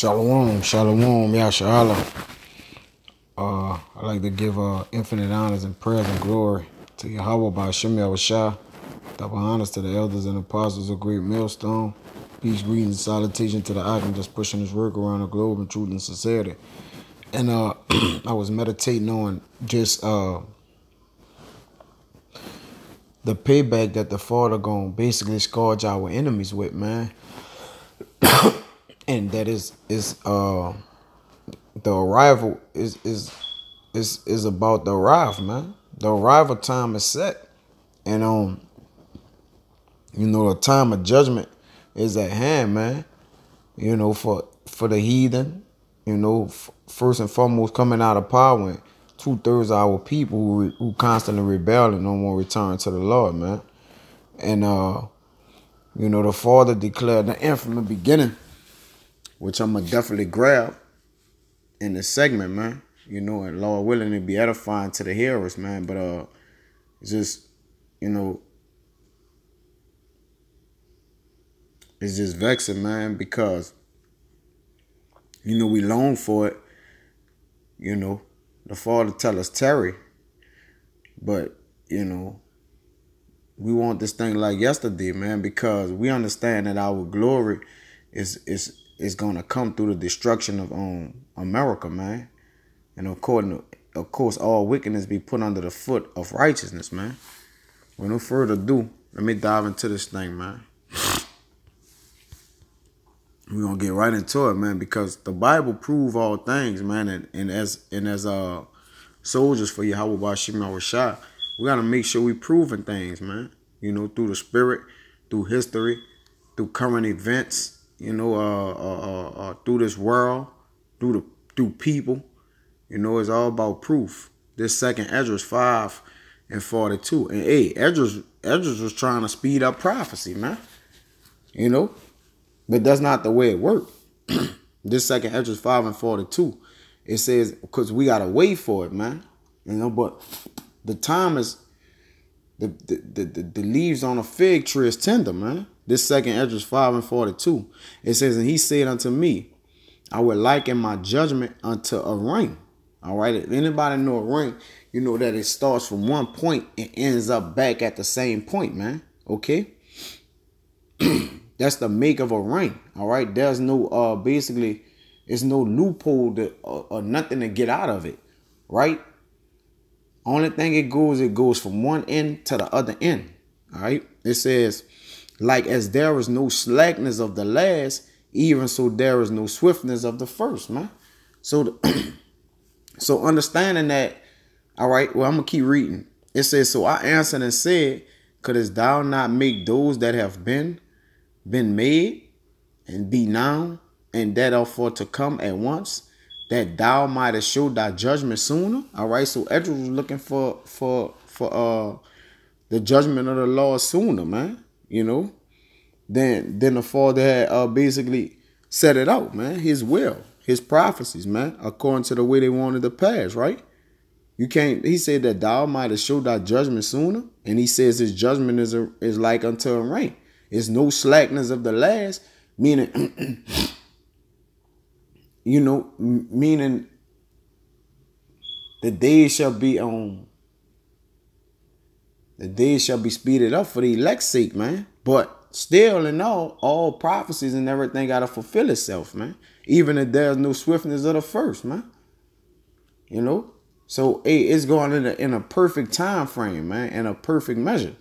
Shalom, shalom, Yashala. I like to give infinite honors and praise and glory to Yahweh by Hashem Yahushua. Double honors to the elders and apostles of Great Millstone. Peace, greetings, and salutation to the Akim just pushing his work around the globe in truth and sincerity. And I was meditating on just the payback that the Father gonna basically scourge our enemies with, man. And that is the arrival is about the arrival, man. The arrival time is set, and the time of judgment is at hand, man. For the heathen, first and foremost coming out of power, and 2/3 of our people who constantly rebel and don't want to return to the Lord, man. And the Father declared the end from the beginning, which I'm gonna definitely grab in this segment, man. And Lord willing, it be edifying to the hearers, man. But it's just, it's just vexing, man, because we long for it. The Father tell us tarry, but we want this thing like yesterday, man, because we understand that our glory is gonna come through the destruction of America, man. And of course, all wickedness be put under the foot of righteousness, man. With no further ado, let me dive into this thing, man. We're gonna get right into it, man, because the Bible prove all things, man, and as soldiers for Yahweh Bashim Yahushua, we gotta make sure we proving things, man. Through the spirit, through history, through current events, through this world, through people. It's all about proof. This second Esdras 5:42. And hey, Esdras was trying to speed up prophecy, man. But that's not the way it worked. This second Esdras 5:42, it says, because we gotta wait for it, man. But the time is the leaves on a fig tree is tender, man. This second Esdras 5:42, it says, and he said unto me, I would liken my judgment unto a ring. All right. If anybody know a ring, that it starts from one point and ends up back at the same point, man. Okay. That's the make of a ring. All right. There's no basically it's no loophole or nothing to get out of it. Right. Only thing it goes from one end to the other end. All right. It says, like as there is no slackness of the last, even so there is no swiftness of the first, man. So so understanding that, all right, well, I'm going to keep reading. It says, so I answered and said, couldst thou not make those that have been made and be now, and that are for to come at once, that thou mightest show thy judgment sooner? All right, so Esdras was looking for the judgment of the Lord sooner, man. Then the Father had basically set it out, man. His will, his prophecies, man, according to the way they wanted to pass, right? You can't. He said that thou mightest show thy judgment sooner, and he says his judgment is like unto a rain. It's no slackness of the last, meaning, meaning the days shall be speeded up for the elect's sake, man. But still in all prophecies and everything got to fulfill itself, man. Even if there's no swiftness of the first, man. So hey, it's going in a perfect time frame, man, in a perfect measure.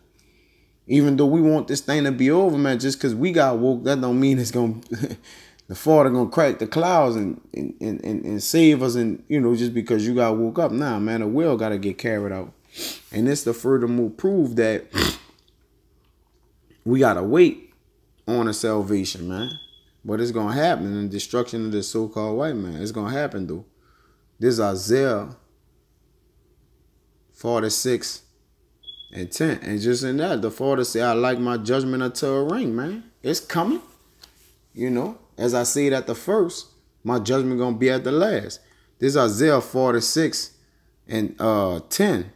Even though we want this thing to be over, man, just because we got woke, that don't mean it's going to, the Father going to crack the clouds and save us. And, just because you got woke up. Nah, man, the will got to get carried out. And this to furthermore prove that we got to wait on a salvation, man. But it's going to happen in the destruction of this so-called white man. It's going to happen, though. This is Isaiah 46:10. And just in that, the Father said, I like my judgment unto a ring, man. It's coming. As I said at the first, my judgment going to be at the last. This is Isaiah 46:10.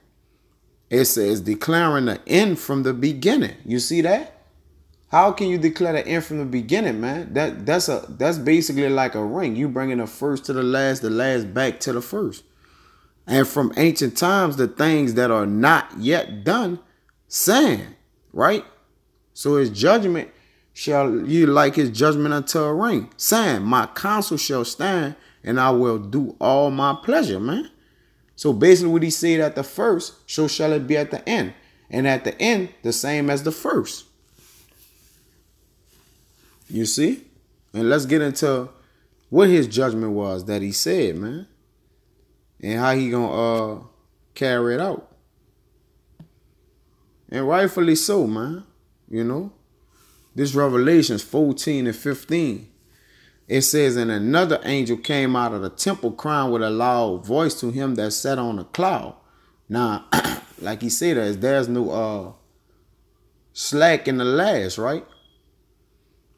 It says, declaring the end from the beginning. You see that? How can you declare the end from the beginning, man? That's basically like a ring. You bringing the first to the last back to the first. And from ancient times, the things that are not yet done, saying, right? So his judgment shall you like his judgment unto a ring, saying, my counsel shall stand, and I will do all my pleasure, man. So basically what he said at the first, so shall it be at the end. And at the end, the same as the first. You see? And let's get into what his judgment was that he said, man. And how he gonna carry it out. And rightfully so, man. You know? This Revelations 14 and 15. It says, and another angel came out of the temple crying with a loud voice to him that sat on a cloud. Now, like he said, there's no slack in the last, right?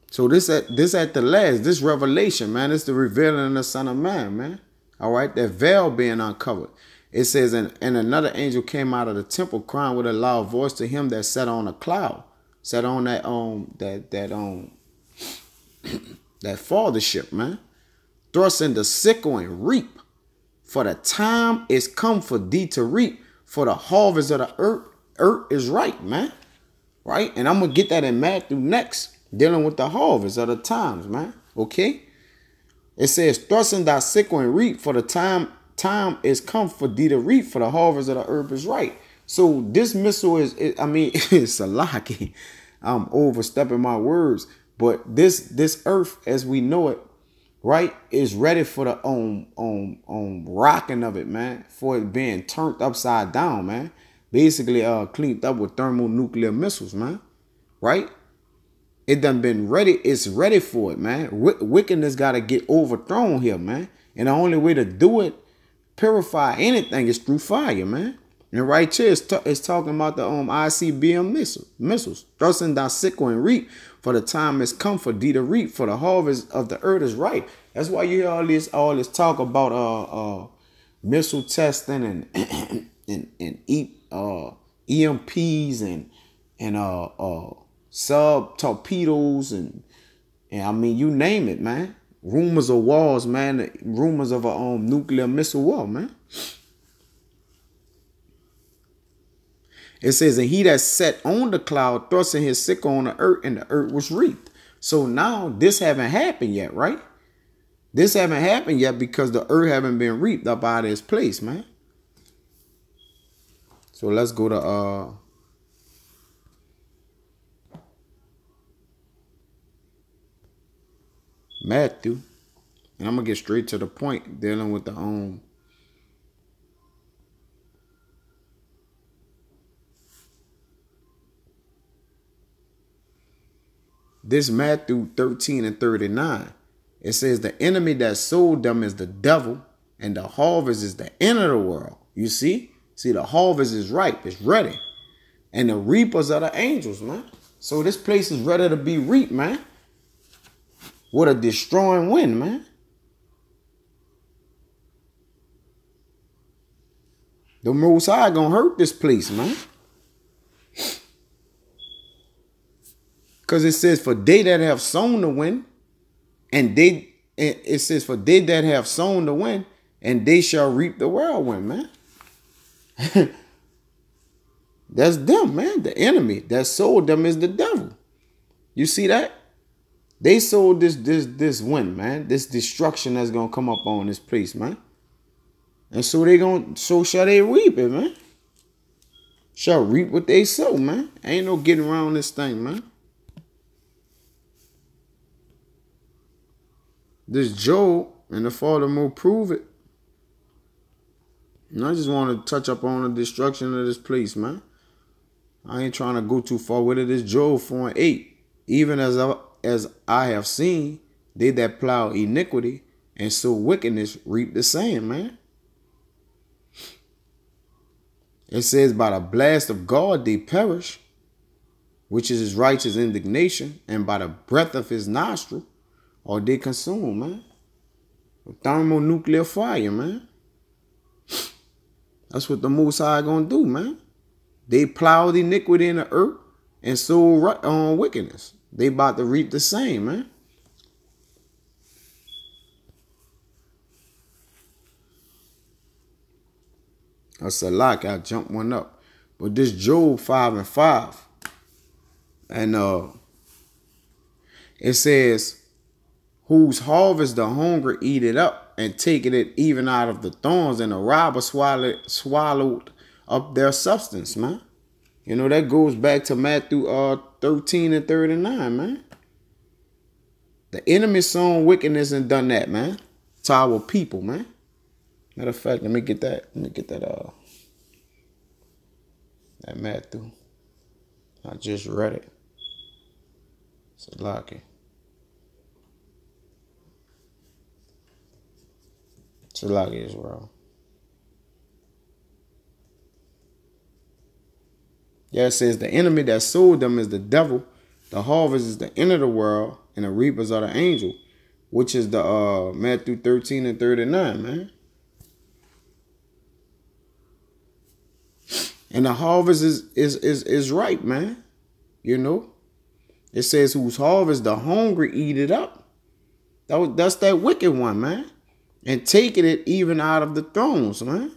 So this at the last, this revelation, man, it's the revealing of the Son of Man, man. All right, that veil being uncovered. It says, and another angel came out of the temple crying with a loud voice to him that sat on a cloud, sat on that that fathership, man. Thrust in the sickle and reap, for the time is come for thee to reap, for the harvest of the earth is ripe, man. Right? And I'm gonna get that in Matthew next, dealing with the harvest of the times, man. Okay? It says, thrust in thy sickle and reap, for the time is come for thee to reap, for the harvest of the earth is right. So this missile it's a lot. I'm overstepping my words. But this earth, as we know it, right, is ready for the rocking of it, man, for it being turned upside down, man. Basically, cleaned up with thermonuclear missiles, man. Right? It done been ready. It's ready for it, man. Wickedness got to get overthrown here, man. And the only way to do it, purify anything, is through fire, man. And right here, it's talking about the ICBM missiles. Thrust in thy sickle and reap, for the time is come for thee to reap, for the harvest of the earth is ripe. That's why you hear all this talk about missile testing and EMPs and sub torpedoes and I mean, you name it, man. Rumors of wars, man. Rumors of a nuclear missile war, man. It says, and he that sat on the cloud thrusting his sickle on the earth, and the earth was reaped. So now this haven't happened yet, right? This haven't happened yet because the earth haven't been reaped up out of its place, man. So let's go to Matthew. And I'm gonna get straight to the point, dealing with the this Matthew 13 and 39. It says the enemy that sold them is the devil, and the harvest is the end of the world. You see? See, the harvest is ripe, it's ready. And the reapers are the angels, man. So this place is ready to be reaped, man. With a destroying wind, man. The Most High gonna hurt this place, man. Because it says, for they that have sown the wind, it says, for they that have sown the wind, and they shall reap the whirlwind, man. That's them, man. The enemy that sold them is the devil. You see that? They sold this wind, man. This destruction that's gonna come up on this place, man. And so shall they reap it, man. Shall reap what they sow, man. Ain't no getting around this thing, man. This Job and the Father will prove it. And I just want to touch up on the destruction of this place, man. I ain't trying to go too far with it. It's Job 4 and 8. Even as I have seen, they that plow iniquity and sow wickedness reap the same, man. It says, by the blast of God they perish, which is his righteous indignation, and by the breath of his nostril are they consumed, man. With thermonuclear fire, man. That's what the Most High gonna do, man. They plowed iniquity in the earth and sowed wickedness. They about to reap the same, man. That's a lot. I jumped one up. But this Job 5:5. And it says, whose harvest the hungry eat it up, and taking it even out of the thorns, and the robber swallowed up their substance, man. You know, that goes back to Matthew 13 and 39, man. The enemy sown wickedness and done that, man. To our people, man. Matter of fact, let me get that Matthew. I just read it. It's a lucky. It's a lucky as well. Yeah, it says the enemy that sold them is the devil. The harvest is the end of the world, and the reapers are the angel, which is the Matthew 13 and 39, man. And the harvest is ripe, man. You know, it says whose harvest the hungry eat it up. That's that wicked one, man. And taking it even out of the thrones, man.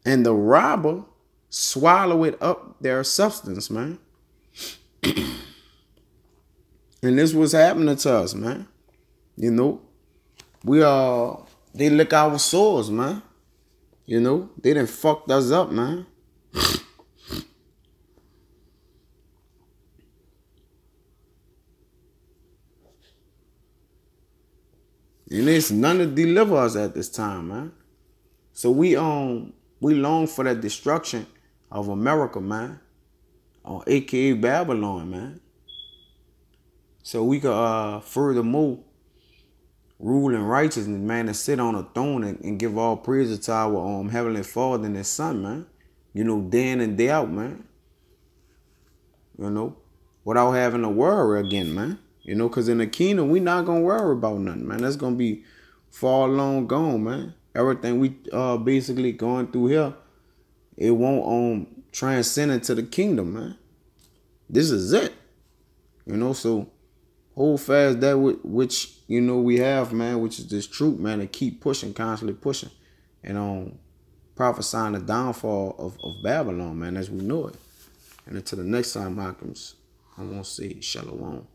And the robber swallow it up their substance, man. And this was happening to us, man. You know, they lick our sores, man. You know, they done fucked us up, man. And there's none to deliver us at this time, man. So we long for that destruction of America, man. AKA Babylon, man. So we could furthermore rule in righteousness, man, and sit on a throne and give all praises to our Heavenly Father and His Son, man. You know, day in and day out, man. You know, without having to worry again, man. You know, because in the kingdom, we not going to worry about nothing, man. That's going to be far long gone, man. Everything we basically going through here, it won't transcend into the kingdom, man. This is it. You know, so hold fast that which, you know, we have, man, which is this truth, man, and keep pushing, constantly pushing. And prophesying the downfall of Babylon, man, as we know it. And until the next time, Malcolms, I want to say shalom.